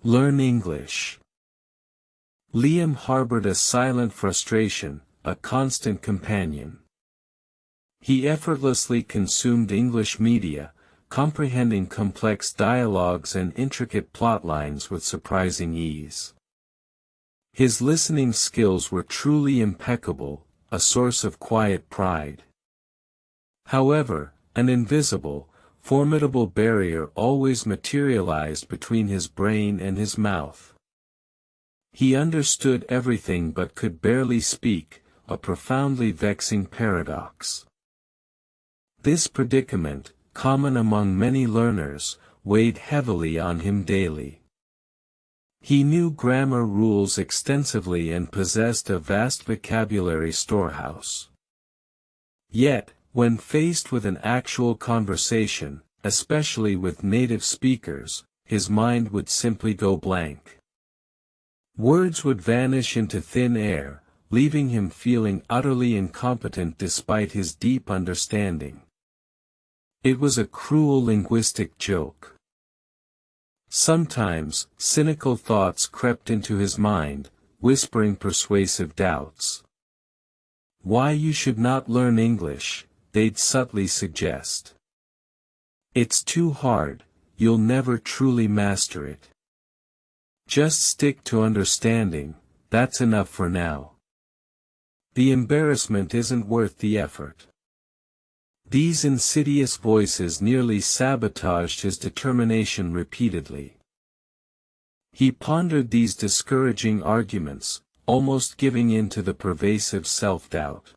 Learn English. Liam harbored a silent frustration, a constant companion. He effortlessly consumed English media, comprehending complex dialogues and intricate plotlines with surprising ease. His listening skills were truly impeccable, a source of quiet pride. However, an invisible, formidable barrier always materialized between his brain and his mouth. He understood everything but could barely speak, a profoundly vexing paradox. This predicament, common among many learners, weighed heavily on him daily. He knew grammar rules extensively and possessed a vast vocabulary storehouse. Yet, when faced with an actual conversation, especially with native speakers, his mind would simply go blank. Words would vanish into thin air, leaving him feeling utterly incompetent despite his deep understanding. It was a cruel linguistic joke. Sometimes, cynical thoughts crept into his mind, whispering persuasive doubts. Why you should not learn English, they'd subtly suggest. It's too hard, you'll never truly master it. Just stick to understanding, that's enough for now. The embarrassment isn't worth the effort. These insidious voices nearly sabotaged his determination repeatedly. He pondered these discouraging arguments, almost giving in to the pervasive self-doubt.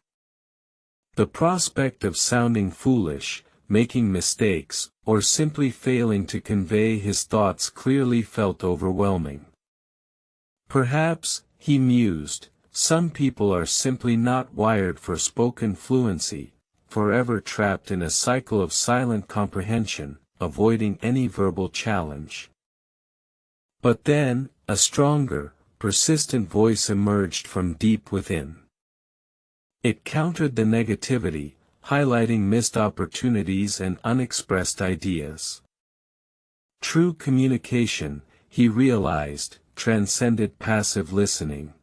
The prospect of sounding foolish, making mistakes, or simply failing to convey his thoughts clearly felt overwhelming. Perhaps, he mused, some people are simply not wired for spoken fluency, forever trapped in a cycle of silent comprehension, avoiding any verbal challenge. But then, a stronger, persistent voice emerged from deep within. It countered the negativity, highlighting missed opportunities and unexpressed ideas. True communication, he realized, transcended passive listening.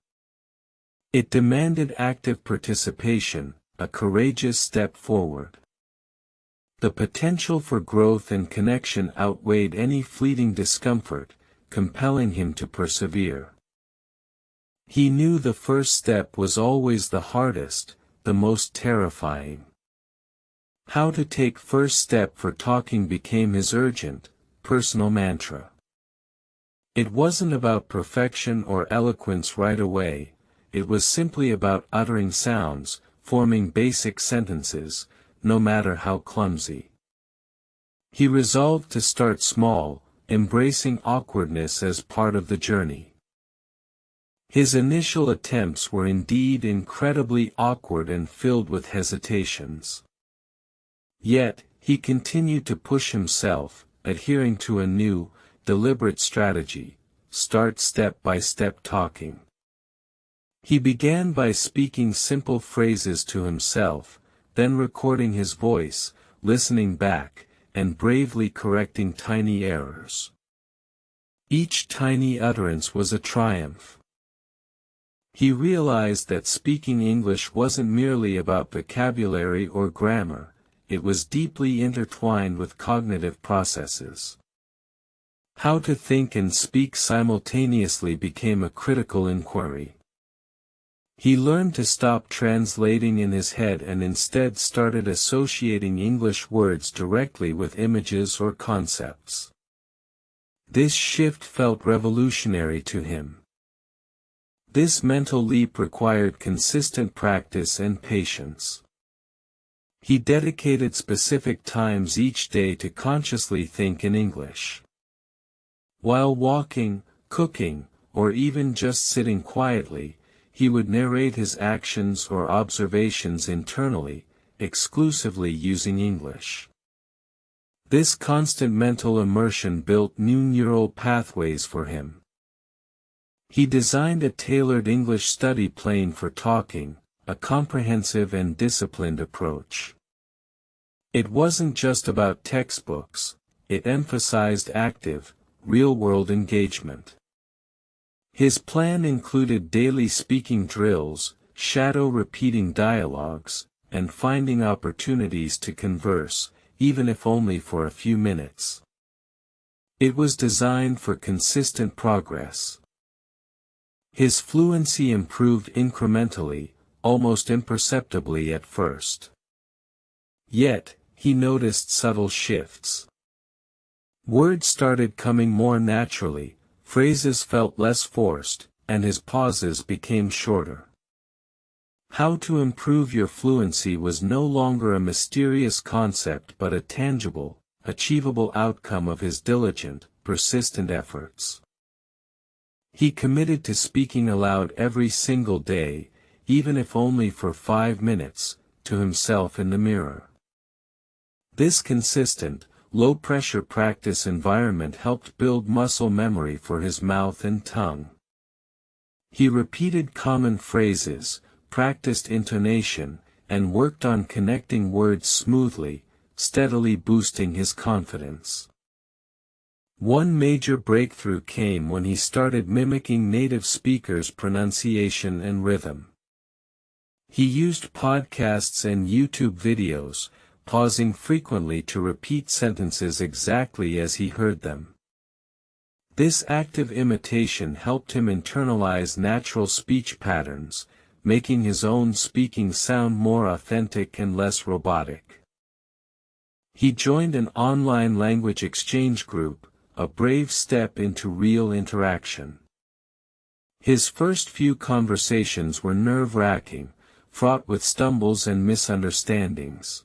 It demanded active participation, a courageous step forward. The potential for growth and connection outweighed any fleeting discomfort, compelling him to persevere. He knew the first step was always the hardest, the most terrifying. How to take first step for talking became his urgent, personal mantra. It wasn't about perfection or eloquence right away, it was simply about uttering sounds, forming basic sentences, no matter how clumsy. He resolved to start small, embracing awkwardness as part of the journey. His initial attempts were indeed incredibly awkward and filled with hesitations. Yet, he continued to push himself, adhering to a new, deliberate strategy: start step-by-step talking. He began by speaking simple phrases to himself, then recording his voice, listening back, and bravely correcting tiny errors. Each tiny utterance was a triumph. He realized that speaking English wasn't merely about vocabulary or grammar, it was deeply intertwined with cognitive processes. How to think and speak simultaneously became a critical inquiry. He learned to stop translating in his head and instead started associating English words directly with images or concepts. This shift felt revolutionary to him. This mental leap required consistent practice and patience. He dedicated specific times each day to consciously think in English. While walking, cooking, or even just sitting quietly, he would narrate his actions or observations internally, exclusively using English. This constant mental immersion built new neural pathways for him. He designed a tailored English study plan for talking, a comprehensive and disciplined approach. It wasn't just about textbooks, it emphasized active, real-world engagement. His plan included daily speaking drills, shadow repeating dialogues, and finding opportunities to converse, even if only for a few minutes. It was designed for consistent progress. His fluency improved incrementally, almost imperceptibly at first. Yet, he noticed subtle shifts. Words started coming more naturally, phrases felt less forced, and his pauses became shorter. How to improve your fluency was no longer a mysterious concept but a tangible, achievable outcome of his diligent, persistent efforts. He committed to speaking aloud every single day, even if only for 5 minutes, to himself in the mirror. This consistent, low-pressure practice environment helped build muscle memory for his mouth and tongue. He repeated common phrases, practiced intonation, and worked on connecting words smoothly, steadily boosting his confidence. One major breakthrough came when he started mimicking native speakers' pronunciation and rhythm. He used podcasts and YouTube videos, pausing frequently to repeat sentences exactly as he heard them. This active imitation helped him internalize natural speech patterns, making his own speaking sound more authentic and less robotic. He joined an online language exchange group, a brave step into real interaction. His first few conversations were nerve-wracking, fraught with stumbles and misunderstandings.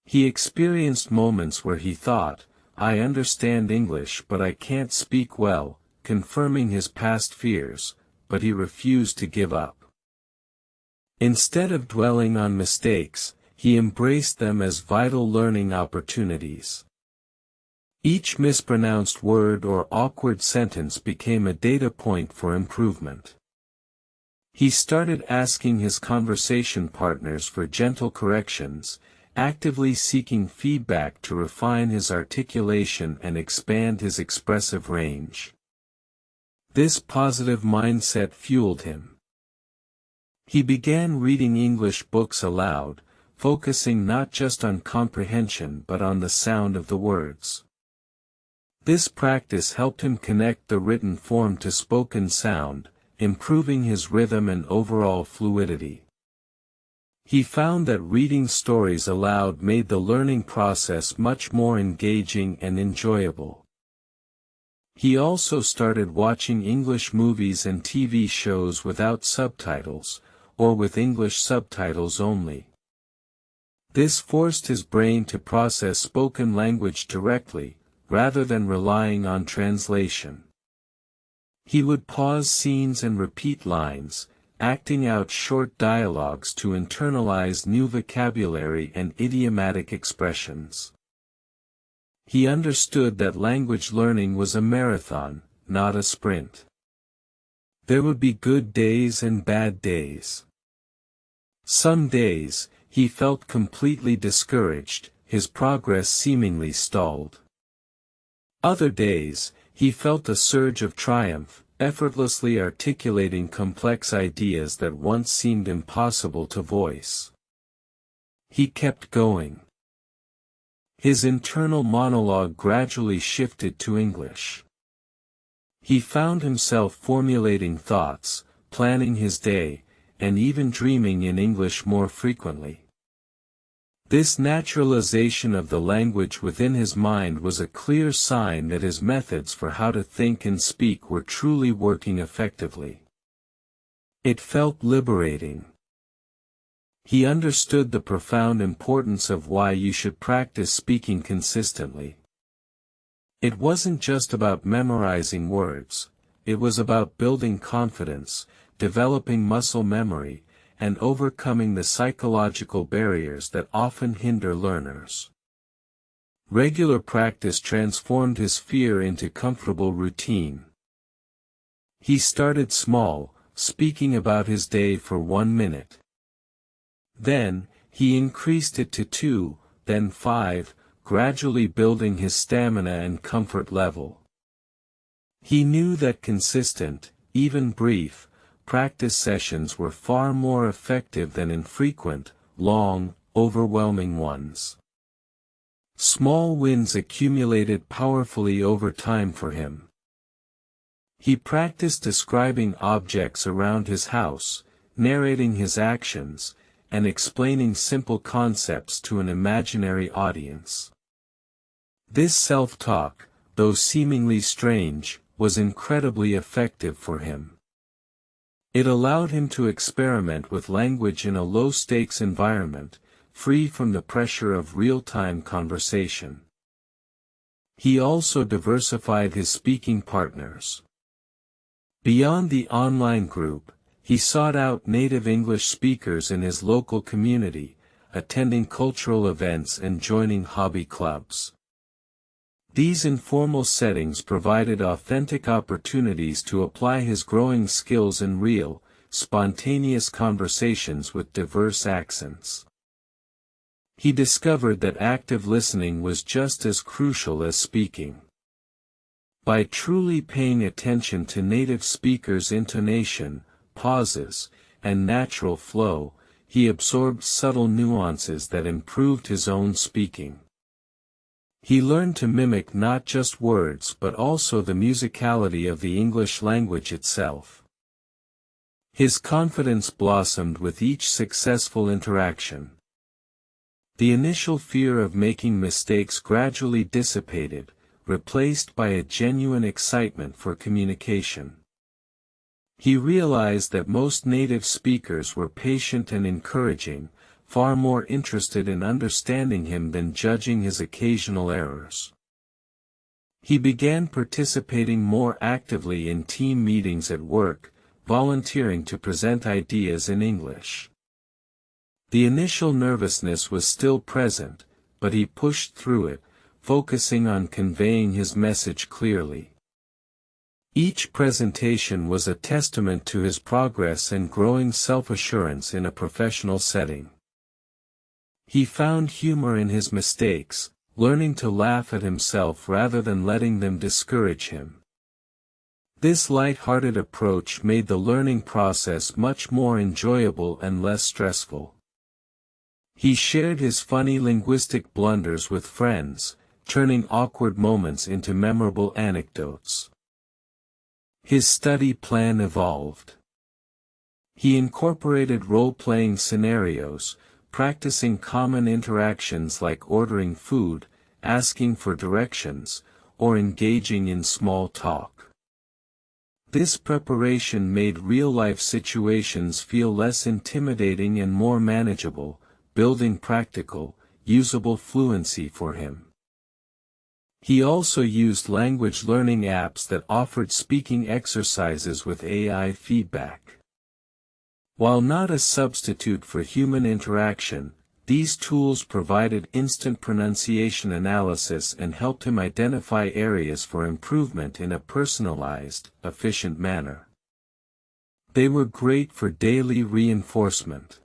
He experienced moments where he thought, "I understand English but I can't speak well," confirming his past fears, but he refused to give up. Instead of dwelling on mistakes, he embraced them as vital learning opportunities. Each mispronounced word or awkward sentence became a data point for improvement. He started asking his conversation partners for gentle corrections, actively seeking feedback to refine his articulation and expand his expressive range. This positive mindset fueled him. He began reading English books aloud, focusing not just on comprehension but on the sound of the words. This practice helped him connect the written form to spoken sound, improving his rhythm and overall fluidity. He found that reading stories aloud made the learning process much more engaging and enjoyable. He also started watching English movies and TV shows without subtitles, or with English subtitles only. This forced his brain to process spoken language directly, rather than relying on translation. He would pause scenes and repeat lines, acting out short dialogues to internalize new vocabulary and idiomatic expressions. He understood that language learning was a marathon, not a sprint. There would be good days and bad days. Some days, he felt completely discouraged, his progress seemingly stalled. Other days, he felt a surge of triumph, effortlessly articulating complex ideas that once seemed impossible to voice. He kept going. His internal monologue gradually shifted to English. He found himself formulating thoughts, planning his day, and even dreaming in English more frequently. This naturalization of the language within his mind was a clear sign that his methods for how to think and speak were truly working effectively. It felt liberating. He understood the profound importance of why you should practice speaking consistently. It wasn't just about memorizing words, it was about building confidence, developing muscle memory, and overcoming the psychological barriers that often hinder learners. Regular practice transformed his fear into comfortable routine. He started small, speaking about his day for 1 minute. Then, he increased it to 2, then 5, gradually building his stamina and comfort level. He knew that consistent, even brief, practice sessions were far more effective than infrequent, long, overwhelming ones. Small wins accumulated powerfully over time for him. He practiced describing objects around his house, narrating his actions, and explaining simple concepts to an imaginary audience. This self-talk, though seemingly strange, was incredibly effective for him. It allowed him to experiment with language in a low-stakes environment, free from the pressure of real-time conversation. He also diversified his speaking partners. Beyond the online group, he sought out native English speakers in his local community, attending cultural events and joining hobby clubs. These informal settings provided authentic opportunities to apply his growing skills in real, spontaneous conversations with diverse accents. He discovered that active listening was just as crucial as speaking. By truly paying attention to native speakers' intonation, pauses, and natural flow, he absorbed subtle nuances that improved his own speaking. He learned to mimic not just words but also the musicality of the English language itself. His confidence blossomed with each successful interaction. The initial fear of making mistakes gradually dissipated, replaced by a genuine excitement for communication. He realized that most native speakers were patient and encouraging, far more interested in understanding him than judging his occasional errors. He began participating more actively in team meetings at work, volunteering to present ideas in English. The initial nervousness was still present, but he pushed through it, focusing on conveying his message clearly. Each presentation was a testament to his progress and growing self-assurance in a professional setting. He found humor in his mistakes, learning to laugh at himself rather than letting them discourage him. This light-hearted approach made the learning process much more enjoyable and less stressful. He shared his funny linguistic blunders with friends, turning awkward moments into memorable anecdotes. His study plan evolved. He incorporated role-playing scenarios, practicing common interactions like ordering food, asking for directions, or engaging in small talk. This preparation made real-life situations feel less intimidating and more manageable, building practical, usable fluency for him. He also used language learning apps that offered speaking exercises with AI feedback. While not a substitute for human interaction, these tools provided instant pronunciation analysis and helped him identify areas for improvement in a personalized, efficient manner. They were great for daily reinforcement.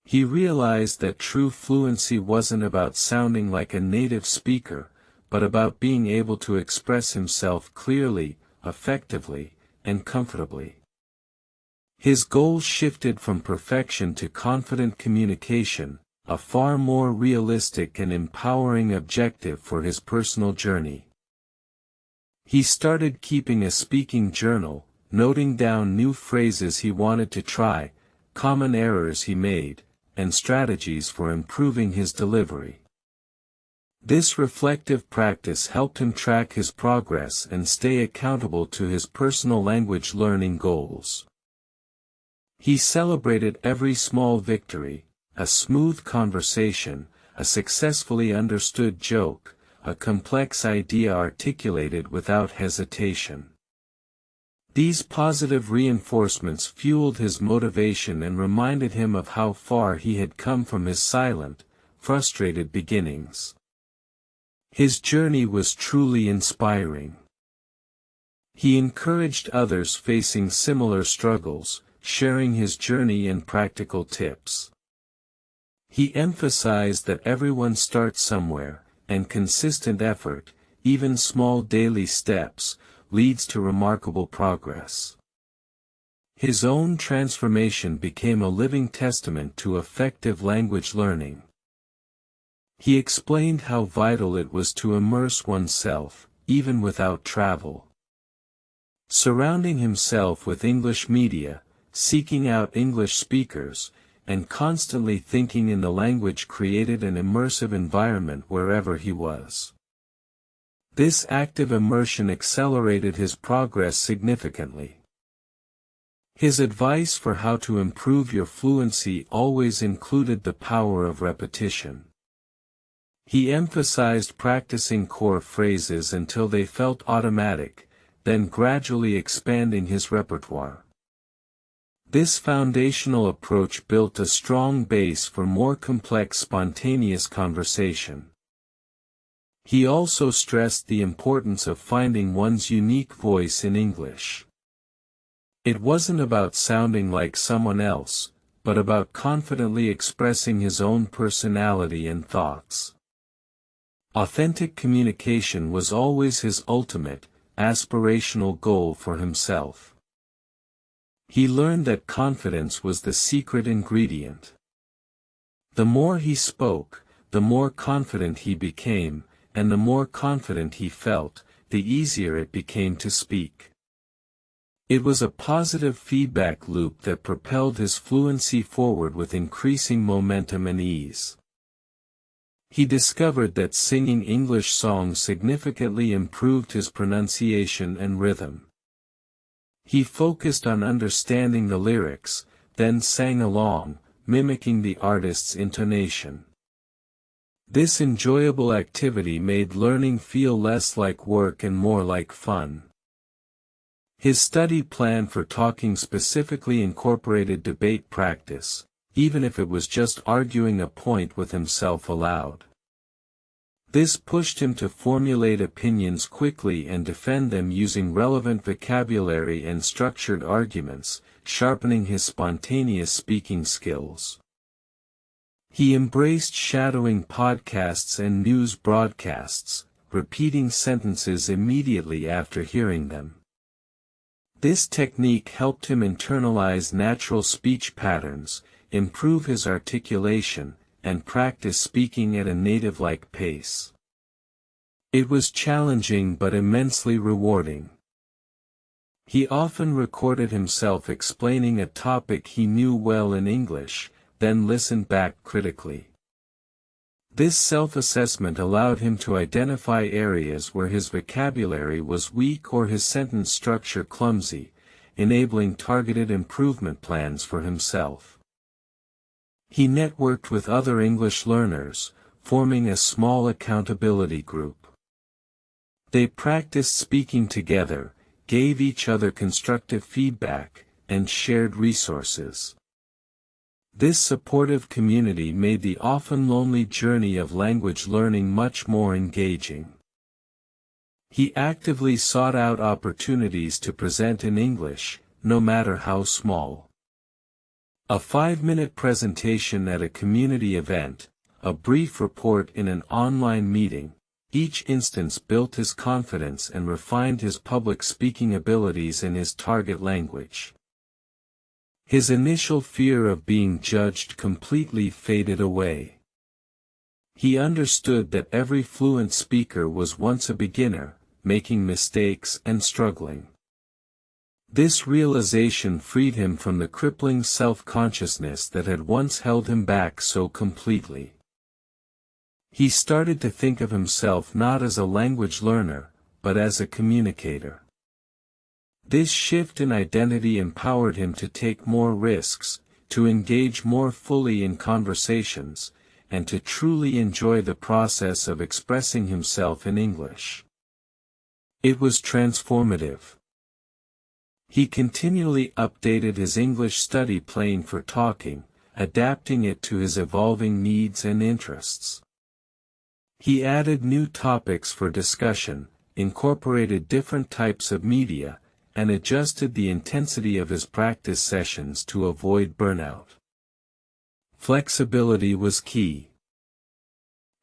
He realized that true fluency wasn't about sounding like a native speaker, but about being able to express himself clearly, effectively, and comfortably. His goals shifted from perfection to confident communication, a far more realistic and empowering objective for his personal journey. He started keeping a speaking journal, noting down new phrases he wanted to try, common errors he made, and strategies for improving his delivery. This reflective practice helped him track his progress and stay accountable to his personal language learning goals. He celebrated every small victory, a smooth conversation, a successfully understood joke, a complex idea articulated without hesitation. These positive reinforcements fueled his motivation and reminded him of how far he had come from his silent, frustrated beginnings. His journey was truly inspiring. He encouraged others facing similar struggles, sharing his journey and practical tips. He emphasized that everyone starts somewhere, and consistent effort, even small daily steps, leads to remarkable progress. His own transformation became a living testament to effective language learning. He explained how vital it was to immerse oneself, even without travel. Surrounding himself with English media, seeking out English speakers, and constantly thinking in the language created an immersive environment wherever he was. This active immersion accelerated his progress significantly. His advice for how to improve your fluency always included the power of repetition. He emphasized practicing core phrases until they felt automatic, then gradually expanding his repertoire. This foundational approach built a strong base for more complex spontaneous conversation. He also stressed the importance of finding one's unique voice in English. It wasn't about sounding like someone else, but about confidently expressing his own personality and thoughts. Authentic communication was always his ultimate, aspirational goal for himself. He learned that confidence was the secret ingredient. The more he spoke, the more confident he became, and the more confident he felt, the easier it became to speak. It was a positive feedback loop that propelled his fluency forward with increasing momentum and ease. He discovered that singing English songs significantly improved his pronunciation and rhythm. He focused on understanding the lyrics, then sang along, mimicking the artist's intonation. This enjoyable activity made learning feel less like work and more like fun. His study plan for talking specifically incorporated debate practice, even if it was just arguing a point with himself aloud. This pushed him to formulate opinions quickly and defend them using relevant vocabulary and structured arguments, sharpening his spontaneous speaking skills. He embraced shadowing podcasts and news broadcasts, repeating sentences immediately after hearing them. This technique helped him internalize natural speech patterns, improve his articulation, and practice speaking at a native-like pace. It was challenging but immensely rewarding. He often recorded himself explaining a topic he knew well in English, then listened back critically. This self-assessment allowed him to identify areas where his vocabulary was weak or his sentence structure clumsy, enabling targeted improvement plans for himself. He networked with other English learners, forming a small accountability group. They practiced speaking together, gave each other constructive feedback, and shared resources. This supportive community made the often lonely journey of language learning much more engaging. He actively sought out opportunities to present in English, no matter how small. A 5-minute presentation at a community event, a brief report in an online meeting, each instance built his confidence and refined his public speaking abilities in his target language. His initial fear of being judged completely faded away. He understood that every fluent speaker was once a beginner, making mistakes and struggling. This realization freed him from the crippling self-consciousness that had once held him back so completely. He started to think of himself not as a language learner, but as a communicator. This shift in identity empowered him to take more risks, to engage more fully in conversations, and to truly enjoy the process of expressing himself in English. It was transformative. He continually updated his English study plan for talking, adapting it to his evolving needs and interests. He added new topics for discussion, incorporated different types of media, and adjusted the intensity of his practice sessions to avoid burnout. Flexibility was key.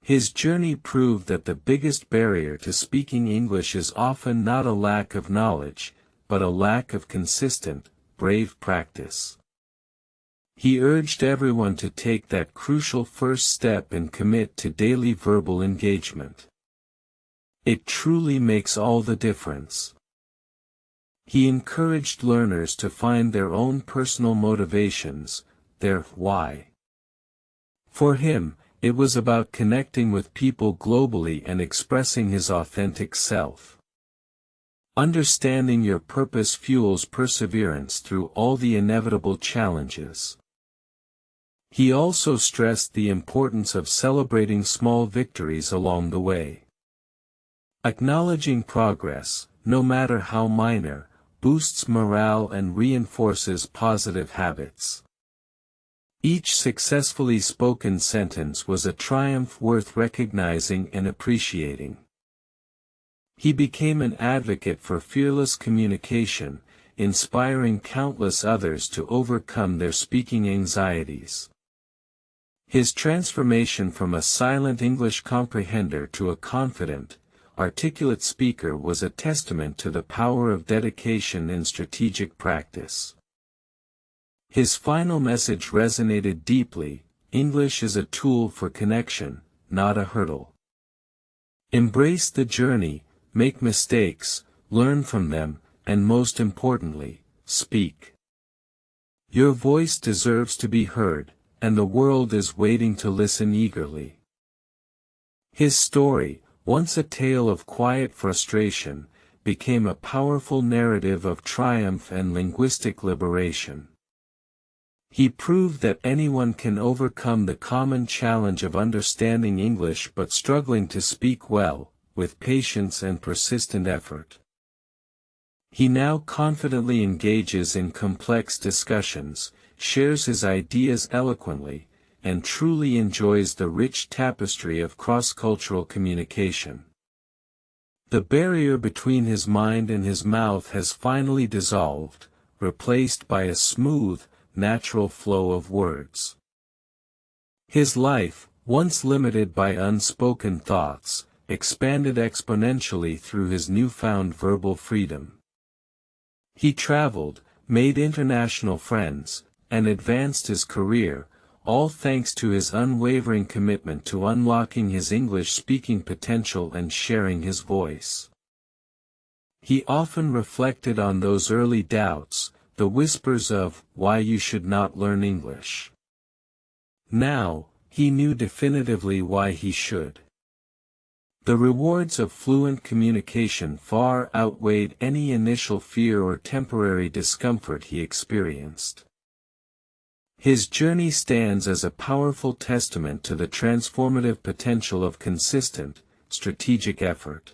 His journey proved that the biggest barrier to speaking English is often not a lack of knowledge, but a lack of consistent, brave practice. He urged everyone to take that crucial first step and commit to daily verbal engagement. It truly makes all the difference. He encouraged learners to find their own personal motivations, their why. For him, it was about connecting with people globally and expressing his authentic self. Understanding your purpose fuels perseverance through all the inevitable challenges. He also stressed the importance of celebrating small victories along the way. Acknowledging progress, no matter how minor, boosts morale and reinforces positive habits. Each successfully spoken sentence was a triumph worth recognizing and appreciating. He became an advocate for fearless communication, inspiring countless others to overcome their speaking anxieties. His transformation from a silent English comprehender to a confident, articulate speaker was a testament to the power of dedication and strategic practice. His final message resonated deeply: English is a tool for connection, not a hurdle. Embrace the journey, make mistakes, learn from them, and most importantly, speak. Your voice deserves to be heard, and the world is waiting to listen eagerly. His story, once a tale of quiet frustration, became a powerful narrative of triumph and linguistic liberation. He proved that anyone can overcome the common challenge of understanding English but struggling to speak well, with patience and persistent effort. He now confidently engages in complex discussions, shares his ideas eloquently, and truly enjoys the rich tapestry of cross-cultural communication. The barrier between his mind and his mouth has finally dissolved, replaced by a smooth, natural flow of words. His life, once limited by unspoken thoughts, expanded exponentially through his newfound verbal freedom. He traveled, made international friends, and advanced his career, all thanks to his unwavering commitment to unlocking his English-speaking potential and sharing his voice. He often reflected on those early doubts, the whispers of why you should not learn English. Now, he knew definitively why he should. The rewards of fluent communication far outweighed any initial fear or temporary discomfort he experienced. His journey stands as a powerful testament to the transformative potential of consistent, strategic effort.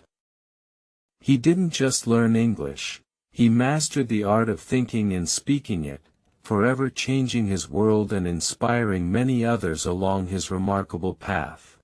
He didn't just learn English, he mastered the art of thinking and speaking it, forever changing his world and inspiring many others along his remarkable path.